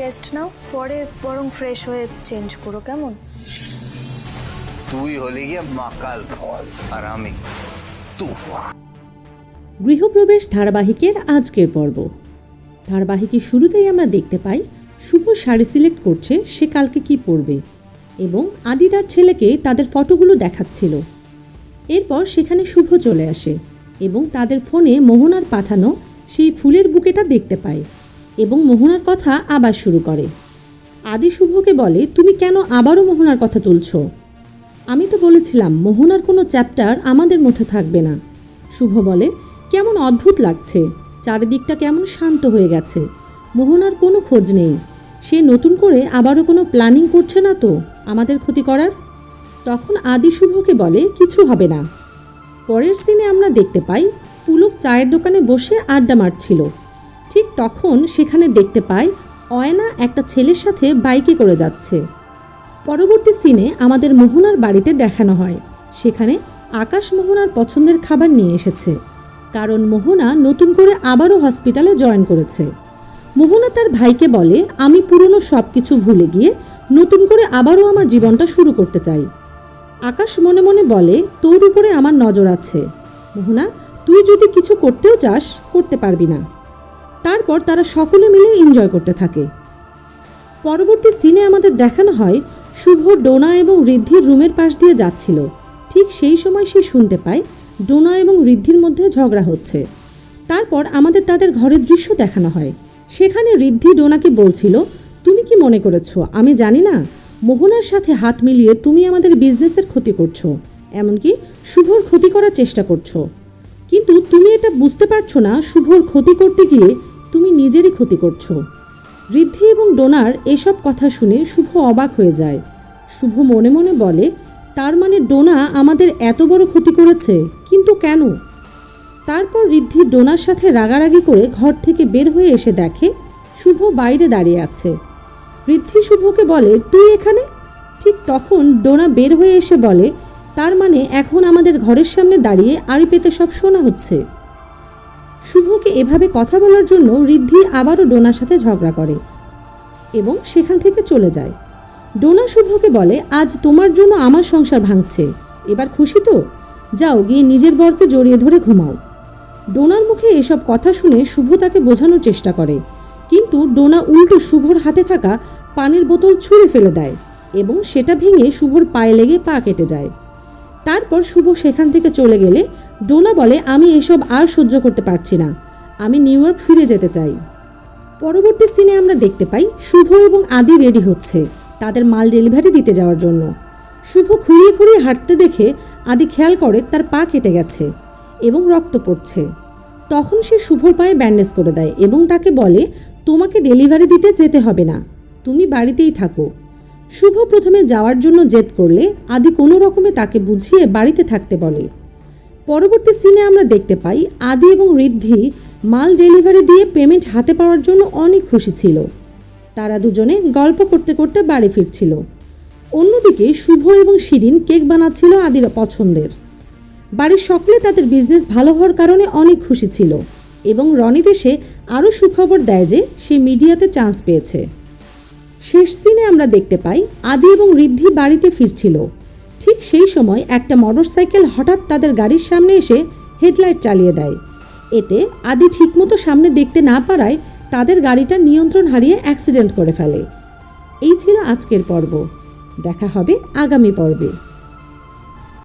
Rest নাও, পরে বরং fresh হয়ে চেঞ্জ করো, কেমন? তুই হলে গিয়ে মাকাল ফল আর আমি তুফান। গৃহপ্রবেশ ধারাবাহিকের আজকের পর্ব। ধারাবাহিকের শুরুতেই আমরা দেখতে পাই শুভ শাড়ি সিলেক্ট করছে সে কালকে কি পরবে এবং আদি তার ছেলেকে তাদের ফটোগুলো দেখাচ্ছিল। এরপর সেখানে শুভ চলে আসে এবং তাদের ফোনে মোহনার পাঠানো সেই ফুলের বুকেটা দেখতে পায় এবং মোহনার কথা আবার শুরু করে। আদি শুভকে বলে, তুমি কেন আবারও মোহনার কথা তুলছো? আমি তো বলেছিলাম মোহনার কোনো চ্যাপ্টার আমাদের মধ্যে থাকবে না। শুভ বলে, কেমন অদ্ভুত লাগছে, চারিদিকটা কেমন শান্ত হয়ে গেছে, মোহনার কোনো খোঁজ নেই। সে নতুন করে আবারও কোনো প্ল্যানিং করছে না তো আমাদের ক্ষতি করার? তখন আদি শুভকে বলে, কিছু হবে না। পরের সিনে আমরা দেখতে পাই পুলক চায়ের দোকানে বসে আড্ডা মারছিল। ঠিক তখন সেখানে দেখতে পাই অয়না একটা ছেলের সাথে বাইকে করে যাচ্ছে। পরবর্তী সিনে আমাদের মোহনার বাড়িতে দেখানো হয় সেখানে আকাশ মোহনার পছন্দের খাবার নিয়ে এসেছে, কারণ মোহনা নতুন করে আবারও হসপিটালে জয়েন করেছে। মোহনা তার ভাইকে বলে, আমি পুরনো সব কিছু ভুলে গিয়ে নতুন করে আবারও আমার জীবনটা শুরু করতে চাই। আকাশ মনে মনে বলে, তোর উপরে আমার নজর আছে মোহনা, তুই যদি কিছু করতেও চাস করতে পারবি না। তারপর তারা সকলে মিলে এনজয় করতে থাকে। পরবর্তী সিনে আমাদের দেখানো হয় শুভ ডোনা এবং ঋদ্ধির রুমের পাশ দিয়ে যাচ্ছিল। ঠিক সেই সময় সে শুনতে পায় ডোনা এবং ঋদ্ধির মধ্যে ঝগড়া হচ্ছে। তারপর আমাদের তাদের ঘরের দৃশ্য দেখানো হয়। সেখানে ঋদ্ধি ডোনাকে বলছিল, তুমি কি মনে করেছো আমি জানি না? মোহনার সাথে হাত মিলিয়ে তুমি আমাদের বিজনেসের ক্ষতি করছো, এমনকি শুভর ক্ষতি করার চেষ্টা করছো। কিন্তু তুমি এটা বুঝতে পারছো না, শুভর ক্ষতি করতে গিয়ে তুমি নিজেরই ক্ষতি করছো। ঋদ্ধি এবং ডোনার এসব কথা শুনে শুভ অবাক হয়ে যায়। শুভ মনে মনে বলে, তার মানে ডোনা আমাদের এত বড় ক্ষতি করেছে, কিন্তু কেন? তারপর ঋদ্ধি ডোনার সাথে রাগারাগি করে ঘর থেকে বের হয়ে এসে দেখে শুভ বাইরে দাঁড়িয়ে আছে। ঋদ্ধি শুভকে বলে, তুই এখানে? ঠিক তখন ডোনা বের হয়ে এসে বলে, তার মানে এখন আমাদের ঘরের সামনে দাঁড়িয়ে আড়ি পেতে সব শোনা হচ্ছে। শুভকে এভাবে কথা বলার জন্য ঋদ্ধি আবারও ডোনার সাথে ঝগড়া করে এবং সেখান থেকে চলে যায়। ডোনা শুভকে বলে, আজ তোমার জন্য আমার সংসার ভাঙছে, এবার খুশি তো? যাও গিয়ে নিজের বরকে জড়িয়ে ধরে ঘুমাও। ডোনার মুখে এসব কথা শুনে শুভ তাকে বোঝানোর চেষ্টা করে, কিন্তু ডোনা উল্টো শুভর হাতে থাকা পানির বোতল ছুঁড়ে ফেলে দেয় এবং সেটা ভেঙে শুভর পায়ে লেগে পা কেটে যায়। তারপর শুভ সেখান থেকে চলে গেলে ডোনা বলে, আমি এসব আর সহ্য করতে পারছি না, আমি নিউ ইয়র্ক ফিরে যেতে চাই। পরবর্তী সিনে আমরা দেখতে পাই শুভ এবং আদি রেডি হচ্ছে তাদের মাল ডেলিভারি দিতে যাওয়ার জন্য। শুভ খুঁড়িয়ে খুঁড়িয়ে হাঁটতে দেখে আদি খেয়াল করে তার পা কেটে গেছে এবং রক্ত পড়ছে। তখন সে শুভর পায়ে ব্যান্ডেজ করে দেয় এবং তাকে বলে, তোমাকে ডেলিভারি দিতে যেতে হবে না, তুমি বাড়িতেই থাকো। শুভ প্রথমে যাওয়ার জন্য জেদ করলে আদি কোনো রকমে তাকে বুঝিয়ে বাড়িতে থাকতে বলে। পরবর্তী সিনে আমরা দেখতে পাই আদি এবং ঋদ্ধি মাল ডেলিভারি দিয়ে পেমেন্ট হাতে পাওয়ার জন্য অনেক খুশি ছিল। তারা দুজনে গল্প করতে করতে বাড়ি ফিরছিল। অন্যদিকে শুভ এবং শিরিন কেক বানাচ্ছিল আদির পছন্দের। বাড়ির সকলে তাদের বিজনেস ভালো হওয়ার কারণে অনেক খুশি ছিল এবং রনি দেশে আরও সুখবর দেয় যে সে মিডিয়াতে চান্স পেয়েছে। শেষ সিনে আমরা দেখতে পাই আদি এবং ঋদ্ধি বাড়িতে ফিরছিল। ঠিক সেই সময় একটা মোটরসাইকেল হঠাৎ তাদের গাড়ির সামনে এসে হেডলাইট চালিয়ে দেয়। এতে আদি ঠিকমতো সামনে দেখতে না পারায় তাদের গাড়িটা নিয়ন্ত্রণ হারিয়ে অ্যাক্সিডেন্ট করে ফেলে। এই ছিল আজকের পর্ব। দেখা হবে আগামী পর্বে।